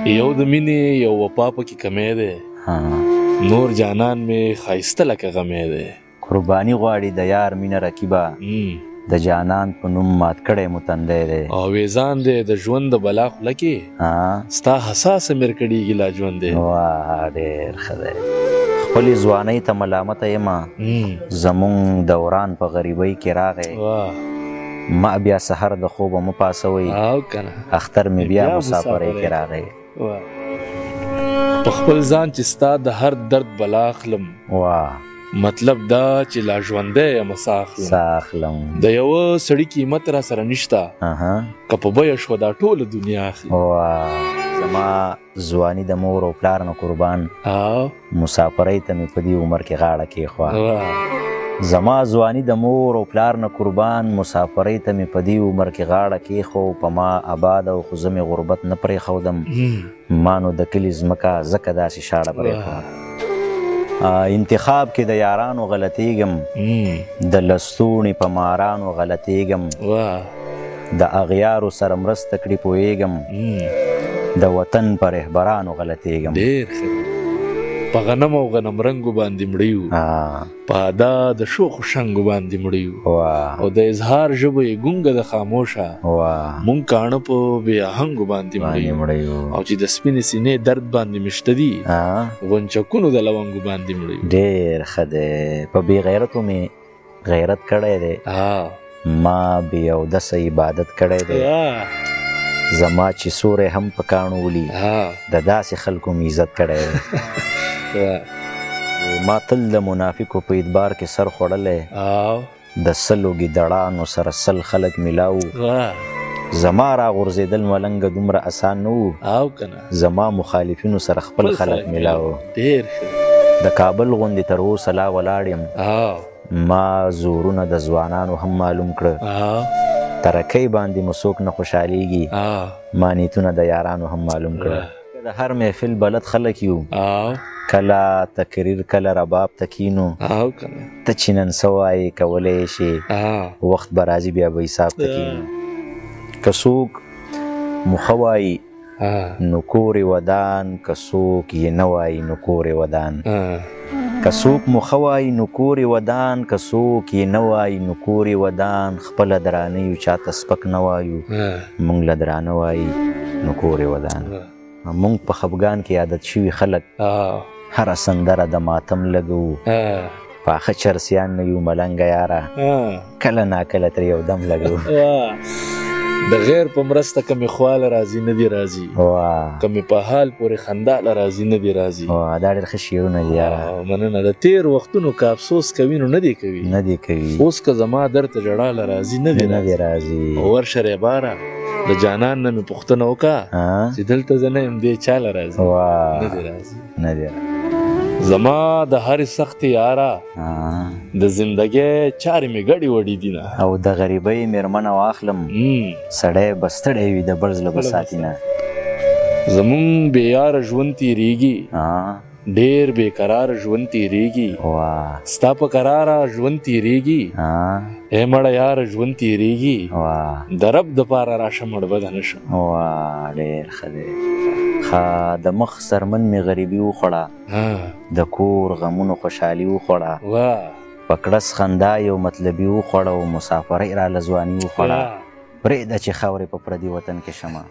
یو د مینې یو وفا پکې کمی دی نور جانان مې ښایسته لکه غمی دی قرباني غواړي د یار مینه رقیبه د جانان په نوم مات کړی مو تندی دی او ویزان دی د ژوند د بلا خوله کې ستا حساسه مېرکړېږي لا ژوند دی واه ډېر ښه دی خپلې ځوانۍ ته ملامته یمه زمونږ دوران په غریبۍ کې راغی ما بیا سحر د خوبه مه پاسوئ اختر مې بیا مسافرۍ کې راغی په خپل ځان چې ستا د هر درد بلا اخلم مطلب دا چې لا ژوندی یم ساه اخلم د یوه سړي قیمت را سره نشته که په بیه شوه دا ټوله دنیا اخلي زما ځواني د مور او پلار نه قربان مسافرۍ ته مې په دې عمر کې غاړه کېښوه زما ځواني د مور او پلار نه قربان مسافرۍ ته مې په دې عمر کې غاړه کېښو په ما آباد او خو زه مې غربت نه پرېښودم ما نو د کلي ځمکه ځکه داسې شاړه پرېښوه انتخاب کې د یارانو غلطېږم د لستوڼي په مارانو غلطېږم د اغیارو سره مرسته کړي پوهېږم د وطن په رهبرانو غلطېږم ډېر ښه په غنم او غنم رنګو باندې مړه یو په ادا د شوخو شنګو باندې مړه یو او د اظهار ژبه یې ګونګه د خاموشه مونږ کاڼه په بې آهنګو باندې مړه یو او چې د سپینې سینې درد باندې مشته دي غونچکونو د لونګو باندې مړه یو ډېر ښه دی په بې غیرتو مې غیرت کړی دی ما بې اودسه عبادت کړی دی زما چې سوری هم په کاڼو ولي د داسې خلکو مې عزت کړی دی ما تل د منافقو په ادبار کې سر خوړلی د سلو ګیدړانو سره سل خلک میلاو زما راغورځېدل ملنګه دومره اسان نه و زما مخالفینو سره خپل خلک میلاو د کابل غوندې تر اوسه لا ولاړ یم ما زورونه د ځوانانو هم معلوم کړه ترکۍ باندې مو څوک نه خوشحالیږي ما نیتونه د یارانو هم معلوم کړه د هر محفل بلد خلک یو کله تقریر کله رباب ته کینو ته چې نن څه وایې کولی شې وخت به راځي بیا به حساب ته کینو که څوک مو ښه وایي نو کور یې ودان که څوک یې نه وایي نو کور یې ودان که څوک مو ښه وایي نو کور یې ودان که څوک یې نه وایي نو کور یې ودان خپله درانه یو چاته سپک نه وایو موږ له درانه وایي نو کور یې ودان موږ په خفګان کې عادت شوي خلک هره سندره د ماتم لګو پاخه چرسیان نه یو ملنګه یاره کله ناکله ترې یو دم لګو د غیر په مرسته که مې خواله راځي نه دي راځي که مې په حال پورې خندا له راځي نه دي راځي دا ډېر ښه شعرونه دي یاره مننه د تېر وختونو که افسوس کوي نو نه دي کوي اوس که زما در ته ژړا له راځي نه دي راځي ورشه ریباره د جانان نه مې پوښتنه وکړه چې دلته زه نه یم دې چا له راځي نه دي زما د هرې سختې یاره د زندګۍ چارې مې ګډې وډې دي نه او د غریبۍ مېرمنه واخلم سړی به ستړی وي د بړز له به ساتي نه زمونږ بې یاره ژوند تېرېږي ډېر بې قراره ژوند تېرېږي ستا په قراره ژوند تېرېږي ای مړه یاره ژوند تېرېږي د رب دپاره راشه مړ بده نه شم ډېر ښه دی د مخ سرمن مې غریبي وخوړه د کور غمونو خوشحالي وخوړه په کړس خندا یو مطلبي وخوړه او مسافرۍ راله ځواني وخوړه پرېږده چې خاورې په پردي وطن کې شمه